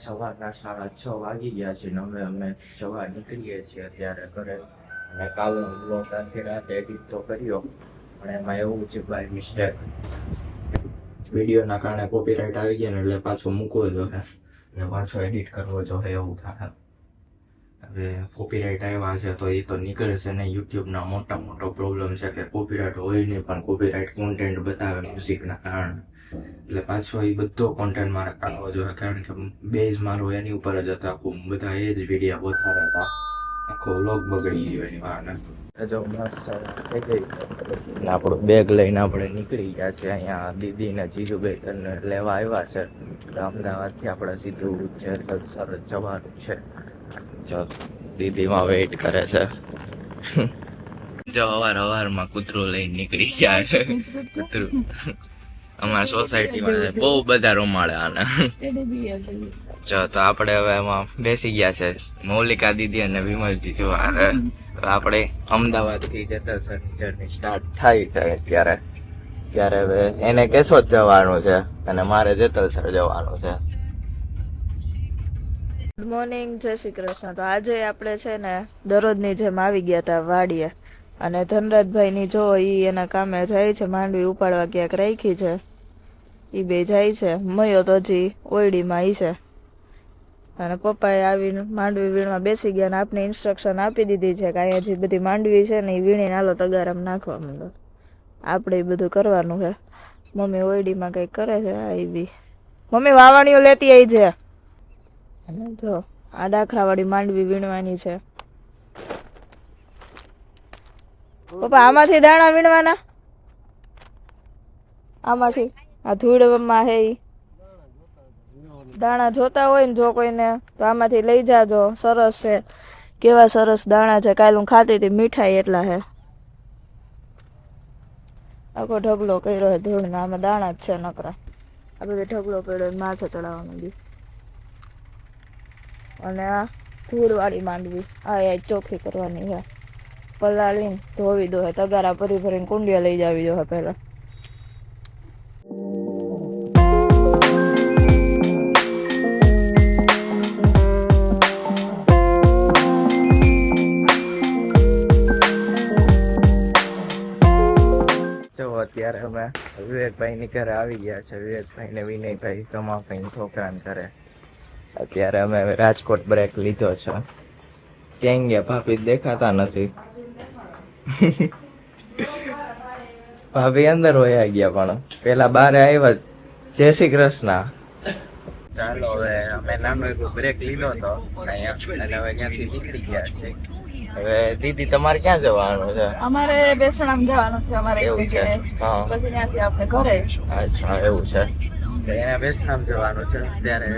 સવારના 6:30 વાગી ગયા છે ને હવે અમે સવાર નીકળીએ છીએ અત્યારે ઘરે. અને કાલનો બ્લોગ આખી રાત એડિટ તો કર્યો પણ એમાં એવું છે બાય મિસ્ટેક વિડીયોના કારણે કોપીરાઇટ આવી ગયા ને એટલે પાછો મૂકવો જોઈએ અને પાછો એડિટ કરવો જોઈએ એવું થાય. હવે કોપીરાઇટ આવ્યા છે તો એ તો નીકળે છે ને. યુટ્યુબના મોટો પ્રોબ્લેમ છે કે કોપીરાઇટ હોય નહીં પણ કોપીરાઇટ કોન્ટેન્ટ બતાવે મ્યુઝિકના કારણે. એટલે પાછો એ બધો કોન્ટેન્ટ મારે કાઢવો જોઈએ કારણ કે બેઝ મારો એની ઉપર જ હતો. આખું બધા એ જ વિડીયો બોલતા રહેતા, આખો વ્લોગ બગડી ગયો એની વારને. જો મસ્ત થઈ ગઈ ને આપણું બેગ લઈને આપણે નીકળી ગયા છે. અહીંયા દીદી ને જીજુભાઈ લેવા આવ્યા છે. અમદાવાદથી આપણે સીધું સરસ જવાનું છે. જો દીદીમાં વેઇટ કરે છે. જો અવારમાં કૂતરું લઈને નીકળી ગયા છે. કૂતરું અમારા સોસાયટીમાં બહુ બધા રમાડે આને. જો તો આપણે હવે એમાં બેસી ગયા છે મૌલિકા દીદી અને વિમલજી જોવા. આપણે અમદાવાદ થી જેતલસર જર્ની સ્ટાર્ટ થાય છે ત્યારે હવે એને કેશોદ જવાનું છે અને મારે જેતલસર જવાનું છે. ગુડ મોર્નિંગ, જય શ્રી કૃષ્ણ. તો આજે આપણે છે ને દરરોજની જેમ આવી ગયા હતા વાડીએ અને ધનરાજભાઈની જો એના કામે જાય છે. માંડવી ઉપાડવા ક્યાંક રાખી છે, એ બે જાય છે. મયો તો હજી ઓયડીમાં ઈ છે અને પપ્પાએ આવીને માંડવી વીણવા બેસી ગયા અને આપને ઇન્સ્ટ્રક્શન આપી દીધી છે કે અહીંયા જે બધી માંડવી છે ને એ વીણીને હાલો તગારામાં નાખવા માંડો. આપણે એ બધું કરવાનું છે. મમ્મી ઓયડીમાં કંઈક કરે છે. આ એ બી મમ્મી વાવણીઓ લેતી આવી છે. અને જો આ ડાખરાવાળી માંડવી વીણવાની છે. પપ્પા આમાંથી દાણા વીણવાના? આમાંથી આ ધૂળમાં હે ઈ દાણા જોતા હોય ને જો કોઈને તો આમાંથી લઈ જાજો. સરસ છે, કેવા સરસ દાણા છે. કાલ હું ખાતી હતી, મીઠાઈ એટલા હે. આખો ઢગલો કર્યો છે ધૂળનો. આમાં દાણા જ છે નકરા. આ બધો ઢગલો કર્યો માથે ચડાવવાનો બી. અને આ ધૂળવાળી માંડવી આ ચોખ્ખી કરવાની છે. પલાળીને ધોવી દો. તગારા ભરીને કુંડિયા લઈ જાવી દો પેલા. જો અત્યારે અમે વિવેકભાઈ ની ઘરે આવી ગયા છે. વિવેકભાઈ ને વિનયભાઈ કમાભાઈ છોકરાને ઘરે. અત્યારે અમે રાજકોટ બ્રેક લીધો છે. ક્યાં ગયા ભાભી દેખાતા નથી. ભાભી અંદર વયા ગયા પણ પેલા બારે આવ્યા. જય શ્રી કૃષ્ણ. ચાલો હવે અમે નાનો એક બ્રેક લીધો હતો અહીંયા અને હવે ત્યાંથી નીકળી ગયા છે. હવે દીદી તમારે ક્યાં જવાનું છે? અમારે બેસણામ જવાનું છે. અમારે એક એવું છે. જગ્યાએ. હા પછી ત્યાંથી આપણે ઘરે. અચ્છા એવું છે. એને બેસનામ જવાનું છે. ત્યારે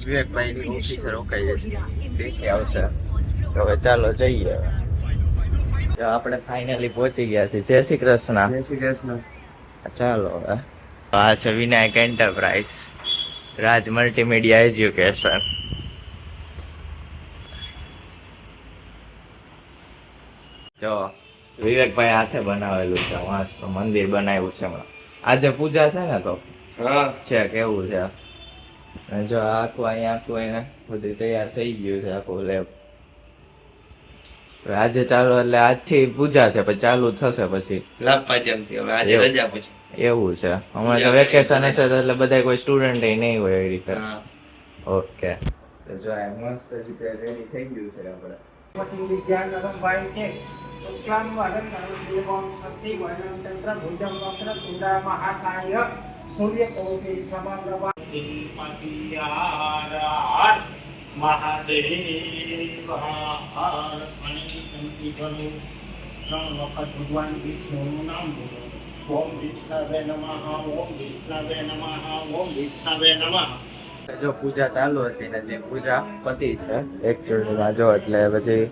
વિવેકભાઈ ની ઓફિસે રોકાઈ જશે, બેસી આવશે. તો હવે ચાલો જઈએ. આપણે ફાઇનલી પહોંચી ગયા છીએ. જય શ્રી કૃષ્ણ. જય શ્રી કૃષ્ણ. ચાલો હવે આ છે વિનાયક એન્ટરપ્રાઇઝ, રાજ મલ્ટીમીડિયા એજ્યુકેશન. જો વિવેકભાઈ હાથે બનાવેલું છે. મસ્ત મંદિર બનાવ્યું છે હમણાં. આજે પૂજા છે ને તો છે કેવું છે. જો આખું અહીંયા બધું તૈયાર થઈ ગયું છે આખું લેબ. આજે ચાલુ એટલે આજથી પૂજા છે પછી ચાલુ થશે પછી લાભ પાંચમથી. હવે આજે રજા પછી એવું છે. હમણાં તો વેકેશન હશે તો એટલે બધા કોઈ સ્ટુડન્ટ નહીં હોય એ રીતે. ઓકે તો જો આ મસ્ત રીતે રેડી થઈ ગયું છે આપણે. મહાદેવ ભગવાન વિષ્ણુનું નામ બોલો. ઓમ વિષ્ણવે નમઃ, ઓમ વિષ્ણવે નમઃ, ઓમ વિષ્ણવે નમઃ. જો પૂજા ચાલુ હતી ને જે પૂજા પતી છે એકચ્યુઅલીમાં. જો એટલે પછી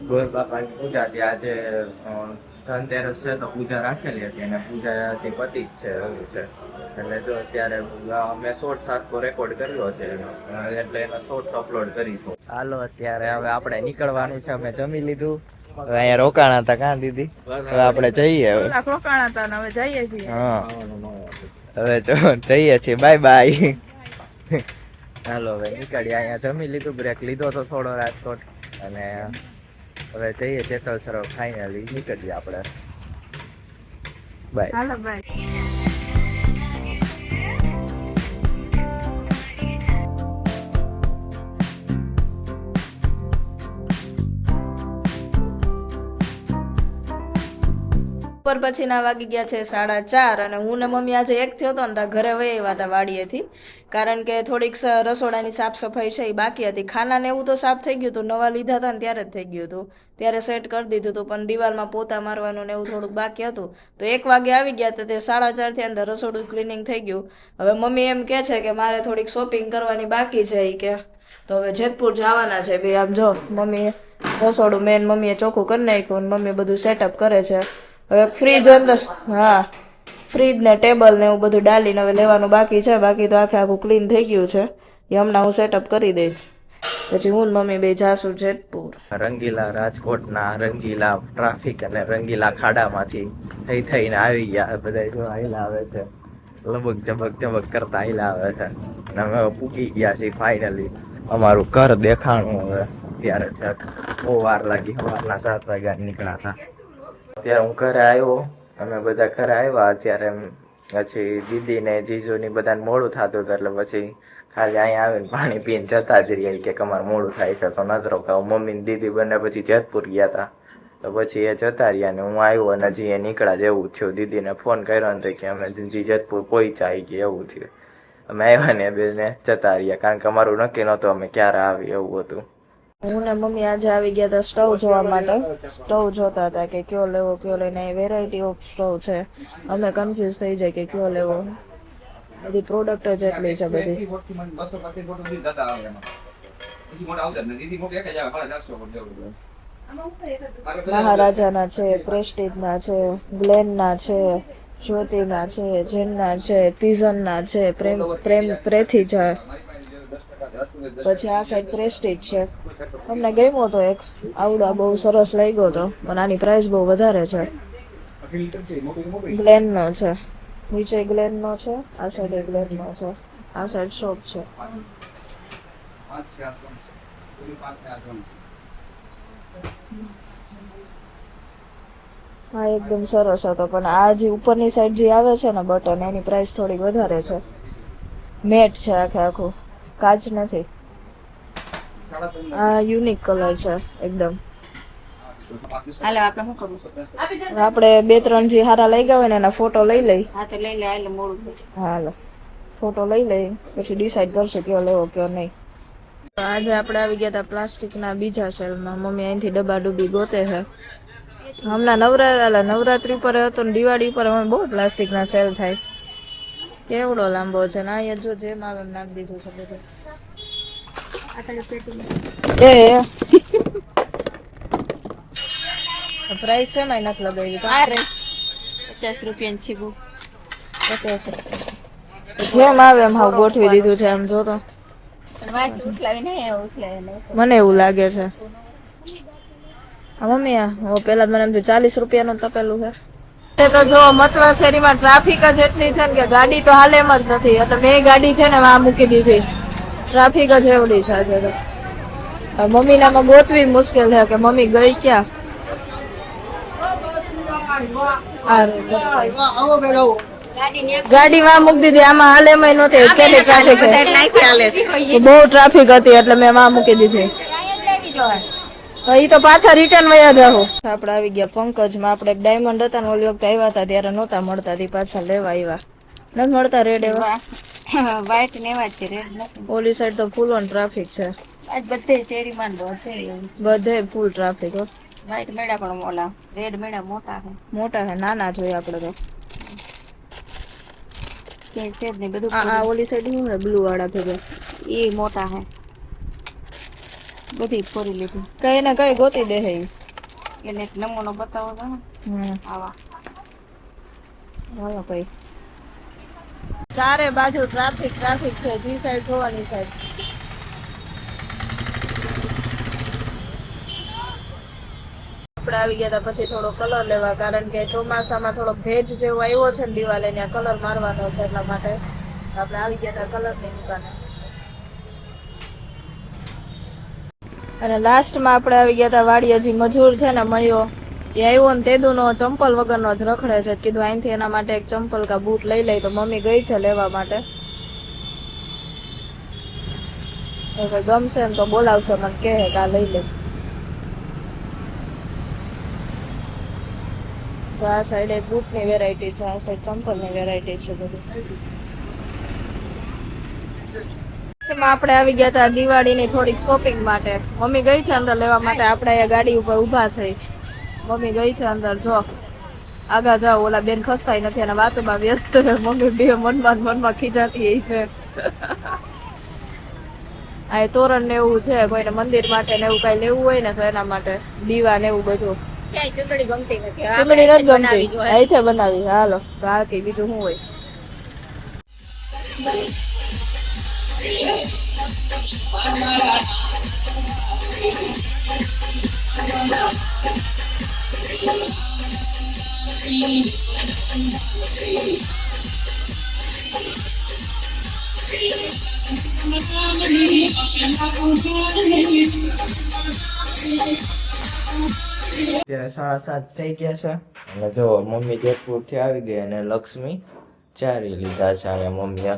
ગોર બાપાની પૂજા હતી. આજે ધનતેરસ છે તો પૂજા રાખેલી હતી અને પૂજા જે પતી જ છે એવું છે. એટલે જો અત્યારે મેં શોર્ટ્સ આખો રેકોર્ડ કર્યો છે એટલે એનો શોર્ટ્સ અપલોડ કરીશું. હાલો અત્યારે હવે આપણે નીકળવાનું છે. અમે જમી લીધું. હવે અહીંયા રોકાણા હતા કાં દીદી? હવે આપણે જઈએ. હવે રોકાણા હતા ને હવે જઈએ છીએ. હા હવે જો જઈએ છીએ. Bye bye. ચાલો હવે નીકળીએ. અહીંયા જમી લીધું, બ્રેક લીધો તો થોડો રાજકોટ, અને હવે જઈએ જેતલ સરોવર. ફાઇનલી નીકળીએ આપણે. બાય. હાલો બાય. ઉપર પછીના વાગી ગયા છે 4:30 અને હું ને મમ્મી આજે એક થયો હતો ને ત્યાં ઘરે વહી આવ્યા હતા વાડીએથી, કારણ કે થોડીક રસોડાની સાફ સફાઈ છે એ બાકી હતી. ખાનાને એવું તો સાફ થઈ ગયું હતું, નવા લીધા હતા ને ત્યારે જ થઈ ગયું હતું, ત્યારે સેટ કરી દીધું હતું, પણ દિવાલમાં પોતા મારવાનું ને એવું થોડુંક બાકી હતું. તો 1 વાગે આવી ગયા તો તે 4:30 થી અંદર રસોડું ક્લિનિંગ થઈ ગયું. હવે મમ્મી એમ કહે છે કે મારે થોડીક શોપિંગ કરવાની બાકી છે એ કે, તો હવે જેતપુર જવાના છે બે. આમ જો મમ્મી રસોડું મેન મમ્મીએ ચોખ્ખું કરી નાખ્યું, મમ્મી બધું સેટઅપ કરે છે. હવે ફ્રીજ અંદર, હા ફ્રીજ ને ટેબલ ને એવું બધું ડાલીને હવે લેવાનું બાકી છે. બાકી તો આખું ક્લીન થઈ ગયું છે, એ હમણાં હું સેટઅપ કરી દઈશ. પછી હું મમ્મી બે જાશું જેતપુર. રંગીલા રાજકોટના રંગીલા ટ્રાફિક અને રંગીલા ખાડામાંથી થઈને આવી ગયા બધા. જો આયલા આવે છે, લબક જબક કરતા આયલા આવે છે, અને અમે પૂકી ગયા છીએ ફાઇનલી. અમારું ઘર દેખાણું હવે. ત્યારે બહુ વાર લાગી, સવારના 7 વાગ્યા નીકળ્યા હતા. અત્યારે હું ઘરે આવ્યો, અમે બધા ઘરે આવ્યા. અત્યારે પછી દીદી ને જીજુ ની બધાને મોડું થતું હતું, એટલે પછી ખાલી અહીંયા આવીને પાણી પીને જતા જ રહ્યા કે અમારે મોડું થાય છે તો નજરો ખાવ. મમ્મી ને દીદી બંને પછી જેતપુર ગયા હતા, તો પછી એ જતા રહ્યા ને હું આવ્યો, અને હજી એ નીકળ્યા જેવું થયું. દીદીને ફોન કર્યો ને કે અમે જેતપુર પહોંચ્યા ગયા એવું થયું. અમે આવ્યા ને બેને જતા રહ્યા, કારણ કે અમારું નક્કી નહોતું અમે ક્યારે આવી એવું હતું. હું ને મમ્મી આજે આવી ગયા હતા સ્ટવ જોવા માટે. સ્ટવ જોતા હતા કે કયો લેવો કયો લઈને. વેરાયટી ઓફ સ્ટવ છે, અમે કન્ફ્યુઝ થઈ જાય કે કયો લેવો. બધી પ્રોડક્ટ જ એટલી છે બધી. મહારાજાના છે, પ્રેસ્ટીજના છે, ગ્લેનના છે, જ્યોતિના છે, જેનના છે, પિઝનના છે, પ્રેથી છે. પછી આ સાઈડ પ્રેસ્ટીજ છે. અમને ગમ્યો તો એક આવડા, બહુ સરસ લાગ્યો હતો, પણ આની પ્રાઇસ બહુ વધારે છે. ગ્લેનનો છે, નીચે ગ્લેનનો છે, આ સાઈડ ગ્લેનનો છે, આ સાઈડ શોપ છે. હા એકદમ સરસ હતો, પણ આ જે ઉપરની સાઈડ જે આવે છે ને બટન, એની પ્રાઇસ થોડી વધારે છે. મેટ છે આખું, કાચ નથી. આ યુનિક કલર છે એકદમ. આપણે 2-3 જે હારા લઈ ગયા હોય ને એના ફોટો લઈ લઈ. હાલો ફોટો લઈ લઈ, પછી ડિસાઈડ કરશું કયો લેવો કયો નહીં. આજે આપણે આવી ગયા હતા પ્લાસ્ટિકના બીજા સેલમાં. મમ્મી અહીંથી ડબ્બા ડુબ્બી ગોતે છે. હમણાં નવરાત્રી ઉપર હતો ને દિવાળી ઉપર અમે બહુ પ્લાસ્ટિકના સેલ થાય. કેવડો લાંબો છે ને અહીંયા જો જેમ આવે એમ નાખી દીધું છે બધું. પ્રાઇસ છે માં નથી લગાવી. 50 રૂપિયા જેમ આવે એમ હાવ ગોઠવી દીધું છે. એમ જો તો મને એવું લાગે છે. મમ્મી પેલા મને એમ 40 રૂપિયાનું તપેલું છે. તો જો મતવા શેરીમાં ટ્રાફિક જ એટલી છે ને કે ગાડી તો હાલે એમ જ નથી, એટલે મેં ગાડી છે ને આ મૂકી દીધી. ટ્રાફિક જ એવડી છે આજે તો. મમ્મી નામાં ગોતવી મુશ્કેલ છે કે મમ્મી ગઈ ક્યાં. ગાડી માં મૂકી દીધી, આમાં હાલે એમ નહોતી. કેટલી ટ્રાફિક, બહુ ટ્રાફિક હતી એટલે મેં માં મૂકી દીધી. ઈ તો પાછા રિટર્ન વયા જાવ. આપણે આવી ગયા પંકજમાં. આપણે ડાયમંડ હતા ને ઓલી વખતે આવ્યા હતા ત્યારે નહોતા મળતા, તે પાછા લેવા આવ્યા. નથી મળતા રેડ એવા? વ્હાઈટ ને એવા છે, રેડ નથી. ઓલી સાઈડ તો ફૂલ ઓન ટ્રાફિક છે. આજ બધે શેરીમાં બધે ફૂલ ટ્રાફિક. વ્હાઈટ મેળા પણ ઓલા રેડ મેળા મોટા છે. મોટા છે, નાના જોઈએ આપણે તો. કે છે ને બધું. આ ઓલી સાઈડ શું છે બ્લુ વાળા ભેગા, એ મોટા છે. બધી ફોરી લીધી. કઈ ને કઈ ગોતી દે છે એને એક નમૂનો બતાવો તો આવા. હાલો ભાઈ. ચારે બાજુ ટ્રાફિક છે, જી સાઈડ જોવાની સાઈડ. આપણે આવી ગયા હતા પછી થોડો કલર લેવા, કારણ કે ચોમાસામાં થોડોક ભેજ જેવો આવ્યો છે ને દિવાલે, ત્યાં કલર મારવાનો છે એટલા માટે આપણે આવી ગયા હતા કલરની દુકાને. અને લાસ્ટમાં આપણે આવી ગયા હતા વાડી. હજી મજૂર છે ને મયો એ આવ્યો ને તેદુનો ચંપલ વગરનો જ રખડે છે. કીધું અહીંથી એના માટે એક ચંપલ કા બૂટ લઈ લઈ. તો મમ્મી ગઈ છે લેવા માટે. ગમશે ને તો બોલાવશે મને કહે કે આ લઈ લે. તો આ સાઈડ બૂટની વેરાયટી છે, આ સાઈડ ચંપલની વેરાયટી છે બધી. એમાં આપણે આવી ગયા હતા દિવાળીની થોડીક શોપિંગ માટે. મમ્મી ગઈ છે અંદર લેવા માટે. આપણે અહીંયા ગાડી ઉપર ઊભા છે. મમ્મી ગઈ છે અંદર. જો આગળ જાઓ, ઓલા બેન ખસતાય નથી અને વાતોમાં વ્યસ્ત. મમ્મી બે મનમાં ખીજાતી છે. આ તોરણ ને એવું છે, કોઈને મંદિર માટે ને એવું કઈ લેવું હોય ને તો એના માટે દીવા ને એવું બધું. ચૂંટણી ગમતી નથી. ચૂંટણી નથી ગમતી, અહીંથી બનાવી. હાલો આ કે બીજું શું હોય. અત્યારે 7:30 થઈ ગયા છે અને જો મમ્મી જેતપુર થી આવી ગઈ અને લક્ષ્મી ચારી લીધા છે અને મમ્મી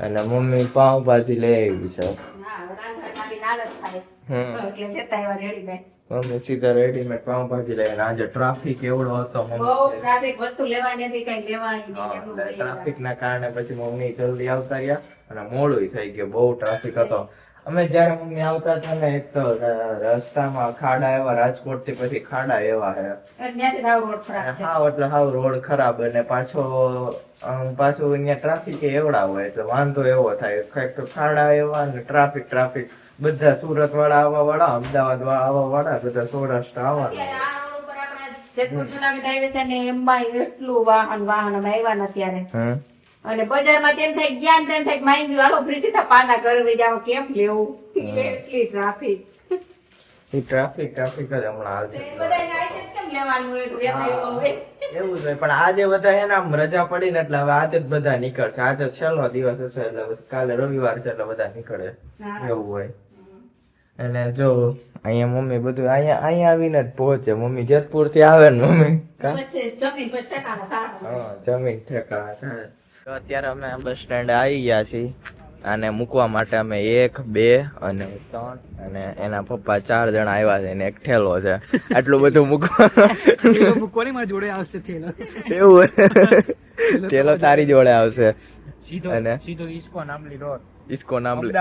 અને મમ્મી પાવભાજી લઈ આવી છે. મમ્મી સીધા રેડીમેડ પાવભાજી લઈ. આજે ટ્રાફિક એવડો હતો, ટ્રાફિક ના કારણે પછી મમ્મી જલ્દી આવતા રહ્યા અને મોડું થઈ ગયું. બહુ ટ્રાફિક હતો. અમે જયારે મમ્મી આવતા હતા ને, એક તો રસ્તામાં ખાડા એવા, રાજકોટ થી પછી ખાડા એવા હે. હા એટલે હાવ રોડ ખરાબ અને પાછું અહીંયા ટ્રાફિક એવડા હોય એટલે વાંધો એવો થાય. કઈક તો ખાડા એવા ને ટ્રાફિક બધા સુરત વાળા આવવા વાળા, અમદાવાદ વાળા આવવા વાળા, બધા સૌરાષ્ટ્ર આવવાના. એટલું વાહન આવ્યા ને ત્યારે અને બજારમાં તેમ થાય જ્ઞાન તેમ થાય માંગ્યું હાલો ફ્રી પાછા ઘરે જાવ કેમ લેવું. એટલી ટ્રાફિક ટ્રાફિક જ હમણાં હાલશે. કેમ લેવાનું હોય એવું છે પણ આજે બધા એને આમ રજા પડી ને એટલે હવે આજે જ બધા નીકળશે. આજે છેલ્લો દિવસ હશે એટલે કાલે રવિવાર છે એટલે બધા નીકળે એવું હોય. અને જો અહીંયા મમ્મી બધું અહીંયા આવીને જ પહોંચે. મમ્મી જેતપુર થી આવે ને મમ્મી જમીન ઠેકાણા થાય. તો અત્યારે અમે બસ સ્ટેન્ડ આવી ગયા છીએ. આને મૂકવા માટે અમે 1, 2 અને 3 અને એના પપ્પા 4 જણા આવ્યા છે ને એક ઠેલો છે. આટલું બધું મૂકવા એવું ઠેલો તારી જોડે આવશે. અને ઇસ્કોન આંબલી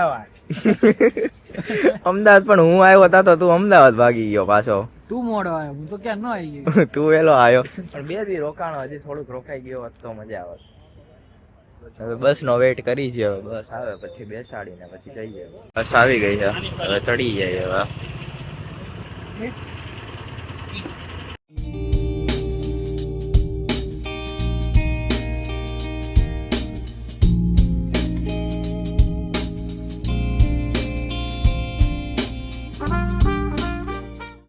અમદાવાદ પણ હું આવ્યો તા તો તું અમદાવાદ ભાગી ગયો પાછો. તું મોડો આવ્યો, હું તો ક્યાં ન આવી ગયો. તું વેલો આવ્યો પણ 2 દી રોકાણો. હજી થોડુંક રોકાઈ ગયો હોત તો મજા આવે. હવે બસ નો વેઇટ કરી છે. હવે બસ આવે પછી બેસાડીને પછી જઈએ. બસ આવી ગઈ છે, હવે ચડી જાય. હવે